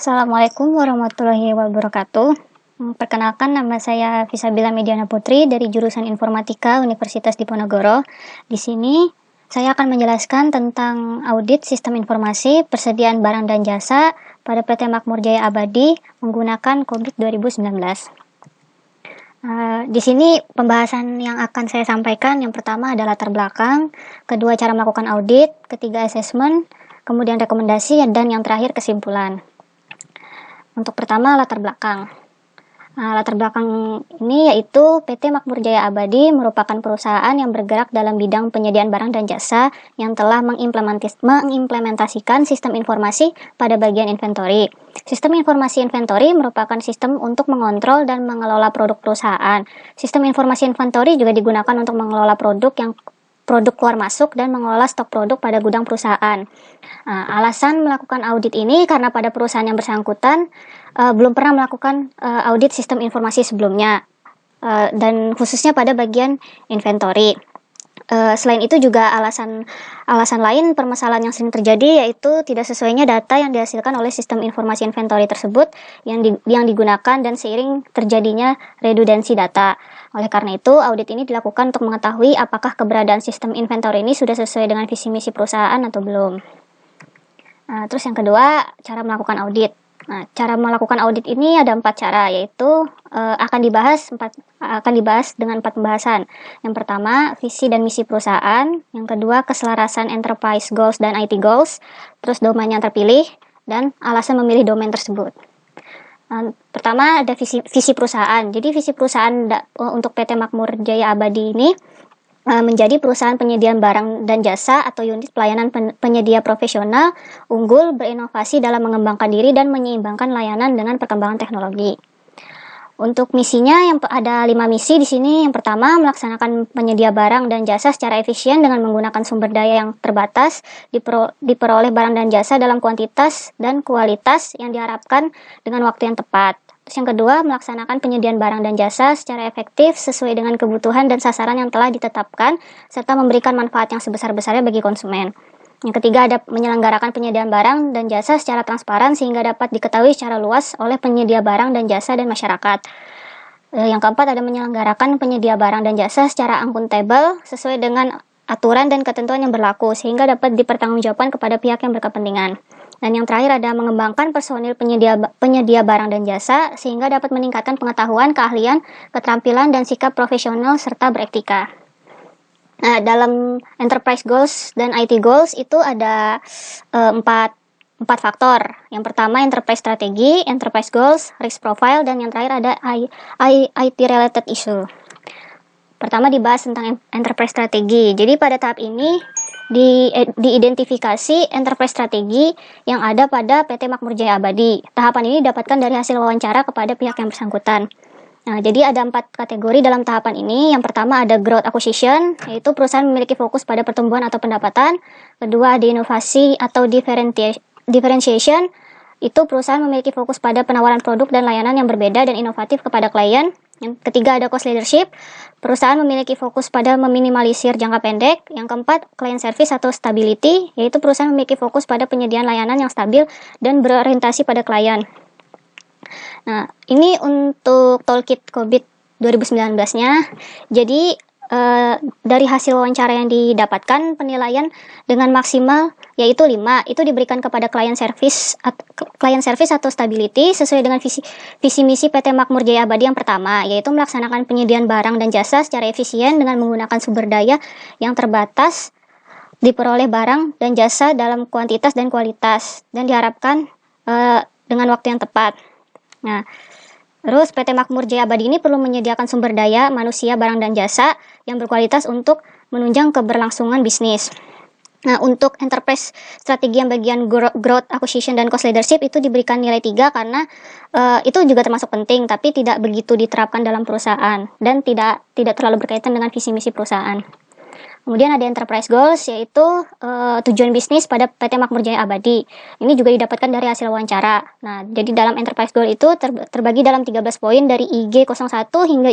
Assalamualaikum warahmatullahi wabarakatuh. Perkenalkan, nama saya Fisabila Mediana Putri dari jurusan Informatika Universitas Diponegoro. Di sini saya akan menjelaskan tentang audit sistem informasi persediaan barang dan jasa pada PT Makmur Jaya Abadi menggunakan COVID 2019. Di sini pembahasan yang akan saya sampaikan, yang pertama adalah latar belakang, kedua cara melakukan audit, ketiga asesmen, kemudian rekomendasi, dan yang terakhir kesimpulan. Untuk pertama, latar belakang. Latar belakang ini yaitu PT Makmur Jaya Abadi merupakan perusahaan yang bergerak dalam bidang penyediaan barang dan jasa yang telah mengimplementasikan sistem informasi pada bagian inventory. Sistem informasi inventory merupakan sistem untuk mengontrol dan mengelola produk perusahaan. Sistem informasi inventory juga digunakan untuk mengelola produk keluar masuk dan mengelola stok produk pada gudang perusahaan. Alasan melakukan audit ini karena pada perusahaan yang bersangkutan belum pernah melakukan audit sistem informasi sebelumnya, dan khususnya pada bagian inventory. Selain itu juga alasan lain permasalahan yang sering terjadi yaitu tidak sesuainya data yang dihasilkan oleh sistem informasi inventory tersebut yang digunakan dan seiring terjadinya redundansi data. Oleh karena itu, audit ini dilakukan untuk mengetahui apakah keberadaan sistem inventory ini sudah sesuai dengan visi misi perusahaan atau belum. Terus yang kedua, cara melakukan audit. Cara melakukan audit ini ada 4 cara, yaitu akan dibahas dengan 4 pembahasan. Yang pertama, visi dan misi perusahaan. Yang kedua, keselarasan enterprise goals dan IT goals. Terus domain yang terpilih dan alasan memilih domain tersebut. Pertama ada visi perusahaan. Jadi visi perusahaan untuk PT Makmur Jaya Abadi ini menjadi perusahaan penyediaan barang dan jasa atau unit pelayanan penyedia profesional, unggul, berinovasi dalam mengembangkan diri dan menyeimbangkan layanan dengan perkembangan teknologi. Untuk misinya ada 5 misi di sini. Yang pertama, melaksanakan penyedia barang dan jasa secara efisien dengan menggunakan sumber daya yang terbatas, diperoleh barang dan jasa dalam kuantitas dan kualitas yang diharapkan dengan waktu yang tepat. Terus yang kedua, melaksanakan penyediaan barang dan jasa secara efektif sesuai dengan kebutuhan dan sasaran yang telah ditetapkan, serta memberikan manfaat yang sebesar-besarnya bagi konsumen. Yang ketiga, ada menyelenggarakan penyediaan barang dan jasa secara transparan sehingga dapat diketahui secara luas oleh penyedia barang dan jasa dan masyarakat. Yang keempat, ada menyelenggarakan penyedia barang dan jasa secara akuntabel sesuai dengan aturan dan ketentuan yang berlaku sehingga dapat dipertanggungjawabkan kepada pihak yang berkepentingan. Dan yang terakhir ada mengembangkan personil penyedia barang dan jasa sehingga dapat meningkatkan pengetahuan, keahlian, keterampilan, dan sikap profesional serta beretika. Dalam enterprise goals dan IT goals itu ada 4 faktor. Yang pertama enterprise strategi, enterprise goals, risk profile, dan yang terakhir ada IT related issue. Pertama dibahas tentang enterprise strategi. Jadi pada tahap ini diidentifikasi enterprise strategi yang ada pada PT Makmur Jaya Abadi. Tahapan ini didapatkan dari hasil wawancara kepada pihak yang bersangkutan. Jadi ada 4 kategori dalam tahapan ini. Yang pertama ada growth acquisition, yaitu perusahaan memiliki fokus pada pertumbuhan atau pendapatan. Kedua ada inovasi atau differentiation, itu perusahaan memiliki fokus pada penawaran produk dan layanan yang berbeda dan inovatif kepada klien. Yang ketiga ada cost leadership, perusahaan memiliki fokus pada meminimalisir jangka pendek. Yang keempat, client service atau stability, yaitu perusahaan memiliki fokus pada penyediaan layanan yang stabil dan berorientasi pada klien. Ini untuk toolkit COVID 2019-nya. Jadi dari hasil wawancara yang didapatkan, penilaian dengan maksimal yaitu 5, itu diberikan kepada client service atau stability sesuai dengan visi misi PT Makmur Jaya Abadi yang pertama, yaitu melaksanakan penyediaan barang dan jasa secara efisien dengan menggunakan sumber daya yang terbatas, diperoleh barang dan jasa dalam kuantitas dan kualitas, dan diharapkan dengan waktu yang tepat. Terus PT Makmur Jaya Abadi ini perlu menyediakan sumber daya manusia, barang dan jasa yang berkualitas untuk menunjang keberlangsungan bisnis. Untuk enterprise strategi yang bagian growth acquisition dan cost leadership itu diberikan nilai 3 karena itu juga termasuk penting tapi tidak begitu diterapkan dalam perusahaan dan tidak terlalu berkaitan dengan visi misi perusahaan. Kemudian ada enterprise goals, yaitu tujuan bisnis pada PT Makmur Jaya Abadi. Ini juga didapatkan dari hasil wawancara. Jadi dalam enterprise goal itu terbagi dalam 13 poin dari IG01 hingga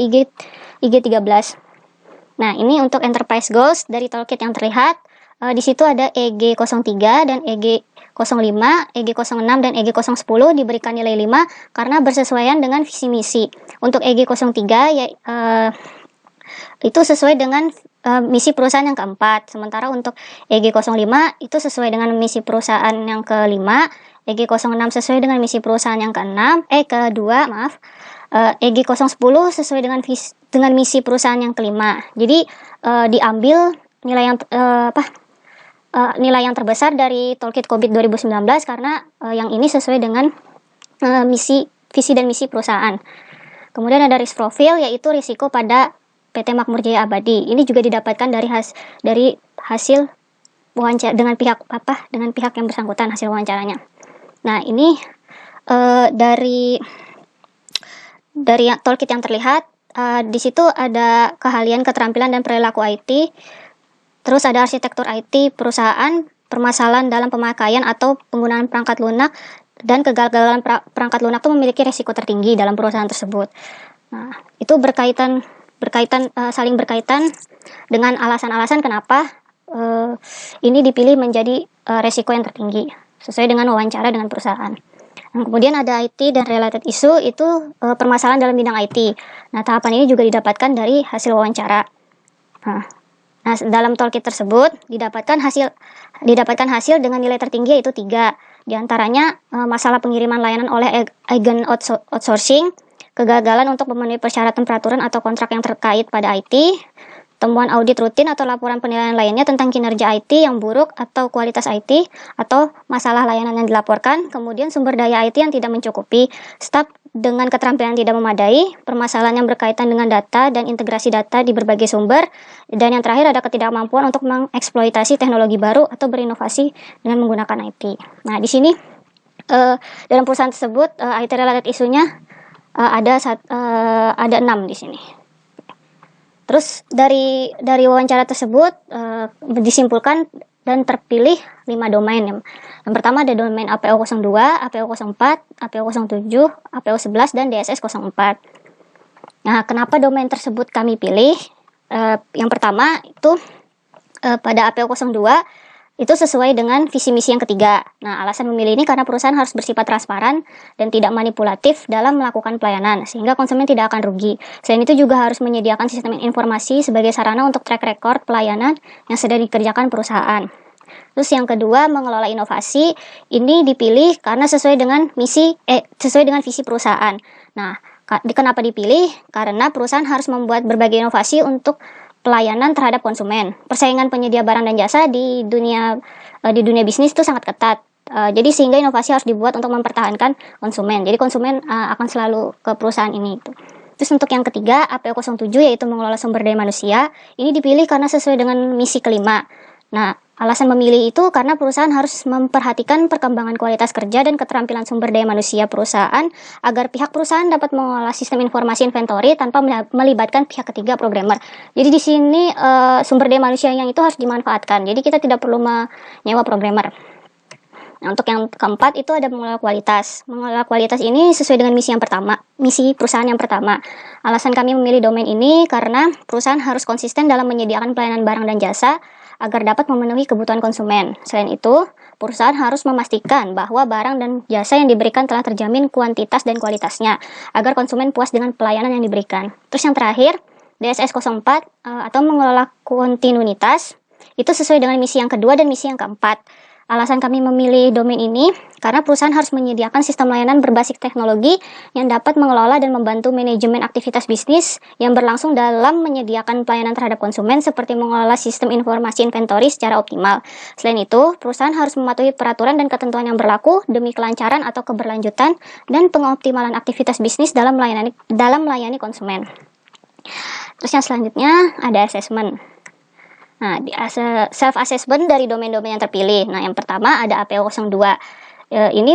IG13. Ini untuk enterprise goals dari toolkit yang terlihat. Di situ ada EG03 dan EG01 EG05, EG06, dan EG010 diberikan nilai 5 karena bersesuaian dengan visi misi. Untuk EG03 ya, itu sesuai dengan misi perusahaan yang keempat. Sementara untuk EG05 itu sesuai dengan misi perusahaan yang kelima, EG06 sesuai dengan misi perusahaan yang kedua, EG010 sesuai dengan misi perusahaan yang kelima. Jadi diambil nilai yang terbesar dari Toolkit COVID 2019 karena yang ini sesuai dengan visi dan misi perusahaan. Kemudian ada risk profile, yaitu risiko pada PT Makmur Jaya Abadi. Ini juga didapatkan dari hasil wawancara dengan pihak yang bersangkutan, hasil wawancaranya. Nah, ini dari toolkit yang terlihat, di situ ada keahlian, keterampilan, dan perilaku IT. Terus ada arsitektur IT perusahaan, permasalahan dalam pemakaian atau penggunaan perangkat lunak, dan kegagalan perangkat lunak itu memiliki risiko tertinggi dalam perusahaan tersebut. Nah, itu saling berkaitan dengan alasan-alasan kenapa ini dipilih menjadi risiko yang tertinggi sesuai dengan wawancara dengan perusahaan. Nah, kemudian ada IT dan related issue, itu permasalahan dalam bidang IT. Nah, tahapan ini juga didapatkan dari hasil wawancara. Nah, dalam toolkit tersebut didapatkan hasil dengan nilai tertinggi, yaitu 3. Di antaranya masalah pengiriman layanan oleh agen outsourcing, kegagalan untuk memenuhi persyaratan peraturan atau kontrak yang terkait pada IT, temuan audit rutin atau laporan penilaian lainnya tentang kinerja IT yang buruk atau kualitas IT, atau masalah layanan yang dilaporkan, kemudian sumber daya IT yang tidak mencukupi, staf dengan keterampilan tidak memadai, permasalahan yang berkaitan dengan data dan integrasi data di berbagai sumber, dan yang terakhir ada ketidakmampuan untuk mengeksploitasi teknologi baru atau berinovasi dengan menggunakan IT. Nah, di sini dalam perusahaan tersebut IT related isunya ada 6 di sini. Terus dari wawancara tersebut disimpulkan dan terpilih 5 domain. Yang pertama ada domain APO02, APO04, APO07, APO11, dan DSS04. Nah, kenapa domain tersebut kami pilih? Yang pertama itu pada APO02 itu sesuai dengan visi misi yang ketiga. Nah, alasan memilih ini karena perusahaan harus bersifat transparan dan tidak manipulatif dalam melakukan pelayanan, sehingga konsumen tidak akan rugi. Selain itu juga harus menyediakan sistem informasi sebagai sarana untuk track record pelayanan yang sedang dikerjakan perusahaan. Terus yang kedua, mengelola inovasi. Ini dipilih karena sesuai dengan visi perusahaan. Nah, kenapa dipilih? Karena perusahaan harus membuat berbagai inovasi untuk pelayanan terhadap konsumen. Persaingan penyedia barang dan jasa di dunia bisnis itu sangat ketat. Jadi sehingga inovasi harus dibuat untuk mempertahankan konsumen. Jadi konsumen akan selalu ke perusahaan ini. Terus untuk yang ketiga, APO07, yaitu mengelola sumber daya manusia. Ini dipilih karena sesuai dengan misi kelima. Nah, alasan memilih itu karena perusahaan harus memperhatikan perkembangan kualitas kerja dan keterampilan sumber daya manusia perusahaan agar pihak perusahaan dapat mengelola sistem informasi inventory tanpa melibatkan pihak ketiga programmer. Jadi di sini sumber daya manusia yang itu harus dimanfaatkan. Jadi kita tidak perlu menyewa programmer. Nah, untuk yang keempat itu ada mengelola kualitas. Mengelola kualitas ini sesuai dengan misi perusahaan yang pertama. Alasan kami memilih domain ini karena perusahaan harus konsisten dalam menyediakan pelayanan barang dan jasa agar dapat memenuhi kebutuhan konsumen. Selain itu, perusahaan harus memastikan bahwa barang dan jasa yang diberikan telah terjamin kuantitas dan kualitasnya, agar konsumen puas dengan pelayanan yang diberikan. Terus yang terakhir, DSS04 atau mengelola kontinuitas, itu sesuai dengan misi yang kedua dan misi yang keempat. Alasan kami memilih domain ini karena perusahaan harus menyediakan sistem layanan berbasis teknologi yang dapat mengelola dan membantu manajemen aktivitas bisnis yang berlangsung dalam menyediakan pelayanan terhadap konsumen seperti mengelola sistem informasi inventory secara optimal. Selain itu, perusahaan harus mematuhi peraturan dan ketentuan yang berlaku demi kelancaran atau keberlanjutan dan pengoptimalan aktivitas bisnis dalam melayani konsumen. Terus yang selanjutnya ada assessment. Nah, self-assessment dari domain-domain yang terpilih. Nah, yang pertama ada APO02. Ini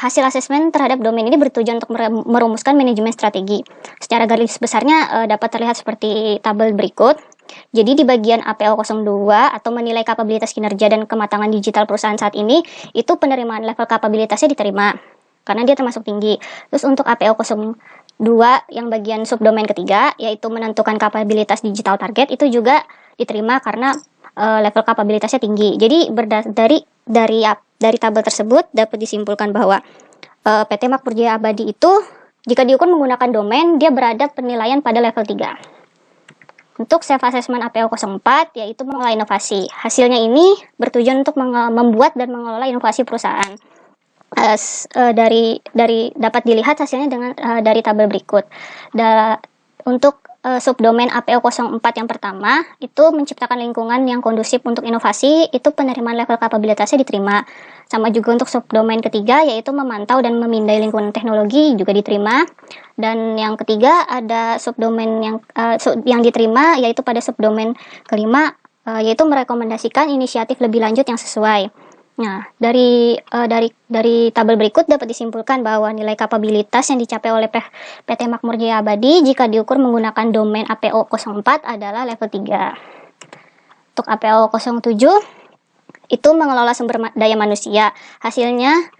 hasil asesmen terhadap domain ini bertujuan untuk merumuskan manajemen strategi. Secara garis besarnya dapat terlihat seperti tabel berikut. Jadi di bagian APO02 atau menilai kapabilitas kinerja dan kematangan digital perusahaan saat ini, itu penerimaan level kapabilitasnya diterima karena dia termasuk tinggi. Terus untuk APO02 yang bagian subdomain ketiga, yaitu menentukan kapabilitas digital target, itu juga diterima karena level kapabilitasnya tinggi. Jadi dari tabel tersebut dapat disimpulkan bahwa PT Makmur Jaya Abadi itu jika diukur menggunakan domain, dia berada penilaian pada level 3. Untuk self assessment APO 04 yaitu mengelola inovasi. Hasilnya ini bertujuan untuk membuat dan mengelola inovasi perusahaan. Dapat dilihat hasilnya dari tabel berikut. Untuk subdomain APO 04 yang pertama itu menciptakan lingkungan yang kondusif untuk inovasi, itu penerimaan level kapabilitasnya diterima. Sama juga untuk subdomain ketiga yaitu memantau dan memindai lingkungan teknologi juga diterima. Dan yang ketiga ada subdomain yang diterima yaitu pada subdomain kelima yaitu merekomendasikan inisiatif lebih lanjut yang sesuai. Nah, dari tabel berikut dapat disimpulkan bahwa nilai kapabilitas yang dicapai oleh PT Makmur Jaya Abadi jika diukur menggunakan domain APO 04 adalah level 3. Untuk APO 07 itu mengelola sumber daya manusia. Hasilnya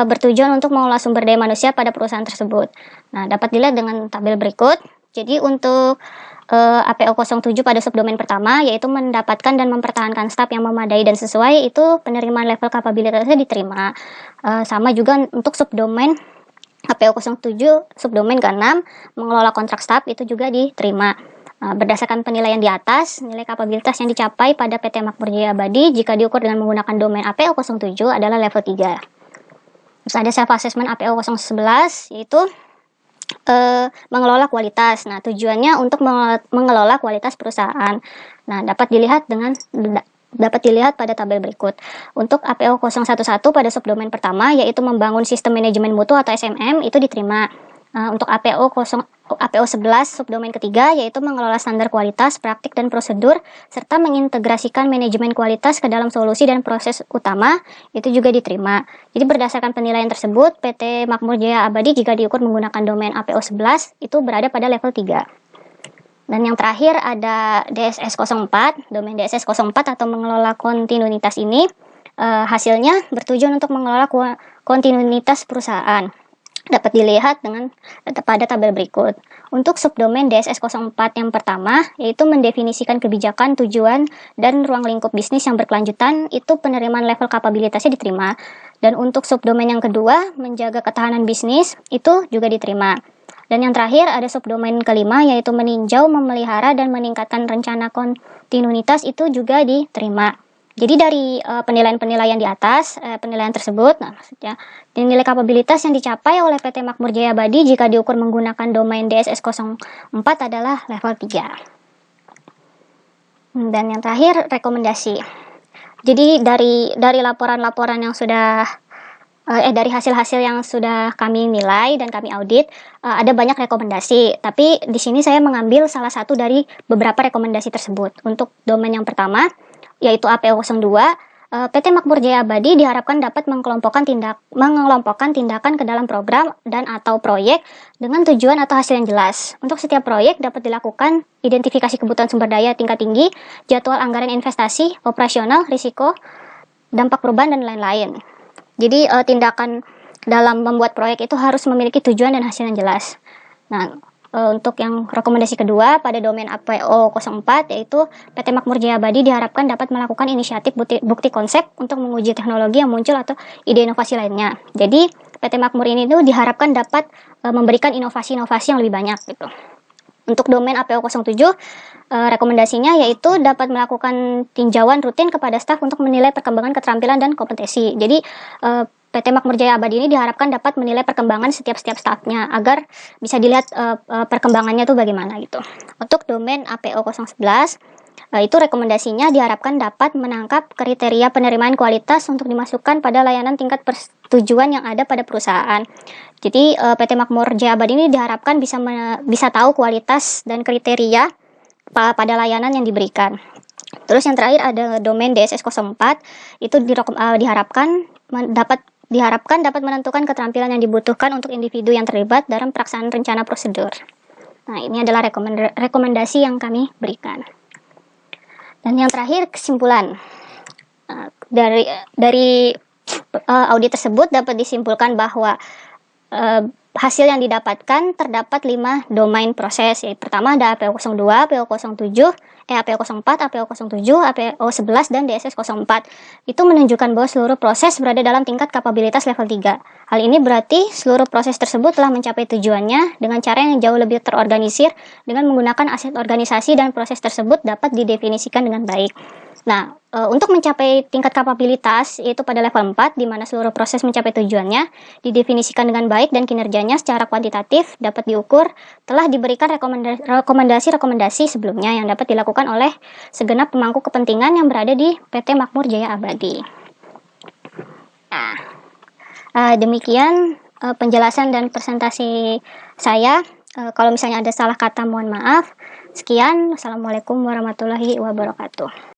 bertujuan untuk mengelola sumber daya manusia pada perusahaan tersebut. Nah, dapat dilihat dengan tabel berikut. Jadi untuk APO 07 pada subdomain pertama yaitu mendapatkan dan mempertahankan staf yang memadai dan sesuai, itu penerimaan level kapabilitasnya diterima. Sama juga untuk subdomain APO 07 subdomain ke-6 mengelola kontrak staf itu juga diterima. Berdasarkan penilaian di atas, nilai kapabilitas yang dicapai pada PT Makmur Jaya Abadi jika diukur dengan menggunakan domain APO 07 adalah level 3. Terus ada self assessment APO 011 yaitu mengelola kualitas. Nah, tujuannya untuk mengelola kualitas perusahaan. Nah, dapat dilihat pada tabel berikut. Untuk APO 011 pada subdomain pertama yaitu membangun sistem manajemen mutu atau SMM itu diterima. Untuk APO 11 subdomain ketiga yaitu mengelola standar kualitas, praktik dan prosedur serta mengintegrasikan manajemen kualitas ke dalam solusi dan proses utama itu juga diterima. Jadi berdasarkan penilaian tersebut, PT Makmur Jaya Abadi jika diukur menggunakan domain APO 11 itu berada pada level 3. Dan yang terakhir ada DSS 04, domain DSS 04 atau mengelola kontinuitas ini hasilnya bertujuan untuk mengelola kontinuitas perusahaan. Dapat dilihat pada tabel berikut. Untuk subdomain DSS 04 yang pertama yaitu mendefinisikan kebijakan, tujuan, dan ruang lingkup bisnis yang berkelanjutan, itu penerimaan level kapabilitasnya diterima. Dan untuk subdomain yang kedua, menjaga ketahanan bisnis, itu juga diterima. Dan yang terakhir ada subdomain kelima yaitu meninjau, memelihara, dan meningkatkan rencana kontinuitas itu juga diterima. Jadi dari penilaian-penilaian di atas, penilaian tersebut, nah maksudnya nilai kapabilitas yang dicapai oleh PT Makmur Jaya Abadi jika diukur menggunakan domain DSS 04 adalah level 3. Dan yang terakhir rekomendasi. Jadi dari laporan-laporan yang sudah dari hasil-hasil yang sudah kami nilai dan kami audit, ada banyak rekomendasi. Tapi di sini saya mengambil salah satu dari beberapa rekomendasi tersebut. Untuk domain yang pertama yaitu APO 02, PT Makmur Jaya Abadi diharapkan dapat mengelompokkan tindakan ke dalam program dan atau proyek dengan tujuan atau hasil yang jelas. Untuk setiap proyek dapat dilakukan identifikasi kebutuhan sumber daya tingkat tinggi, jadwal anggaran investasi, operasional, risiko, dampak perubahan, dan lain-lain. Jadi tindakan dalam membuat proyek itu harus memiliki tujuan dan hasil yang jelas. Nah, untuk yang rekomendasi kedua pada domain APO 04 yaitu PT Makmur Jaya Abadi diharapkan dapat melakukan inisiatif bukti konsep untuk menguji teknologi yang muncul atau ide inovasi lainnya. Jadi PT Makmur ini tuh diharapkan dapat memberikan inovasi-inovasi yang lebih banyak gitu. Untuk domain APO 07 rekomendasinya yaitu dapat melakukan tinjauan rutin kepada staf untuk menilai perkembangan keterampilan dan kompetensi. Jadi PT Makmur Jaya Abadi ini diharapkan dapat menilai perkembangan setiap stafnya agar bisa dilihat perkembangannya tuh bagaimana gitu. Untuk domain APO 011 itu rekomendasinya diharapkan dapat menangkap kriteria penerimaan kualitas untuk dimasukkan pada layanan tingkat persetujuan yang ada pada perusahaan. Jadi PT Makmur Jaya Abadi ini diharapkan bisa tahu kualitas dan kriteria pada layanan yang diberikan. Terus yang terakhir ada domain DSS 04 itu diharapkan dapat menentukan keterampilan yang dibutuhkan untuk individu yang terlibat dalam pelaksanaan rencana prosedur. Nah, ini adalah rekomendasi yang kami berikan. Dan yang terakhir kesimpulan. Dari audit tersebut dapat disimpulkan bahwa hasil yang didapatkan terdapat 5 domain proses. Pertama ada APO02, APO07, APO04, APO07, APO11, dan DSS04. Itu menunjukkan bahwa seluruh proses berada dalam tingkat kapabilitas level 3. Hal ini berarti seluruh proses tersebut telah mencapai tujuannya dengan cara yang jauh lebih terorganisir dengan menggunakan aset organisasi, dan proses tersebut dapat didefinisikan dengan baik. Nah, untuk mencapai tingkat kapabilitas yaitu pada level 4, di mana seluruh proses mencapai tujuannya, didefinisikan dengan baik, dan kinerjanya secara kuantitatif dapat diukur, telah diberikan rekomendasi-rekomendasi sebelumnya yang dapat dilakukan oleh segenap pemangku kepentingan yang berada di PT Makmur Jaya Abadi. Nah, demikian penjelasan dan presentasi saya. Kalau misalnya ada salah kata, mohon maaf. Sekian, Assalamualaikum warahmatullahi wabarakatuh.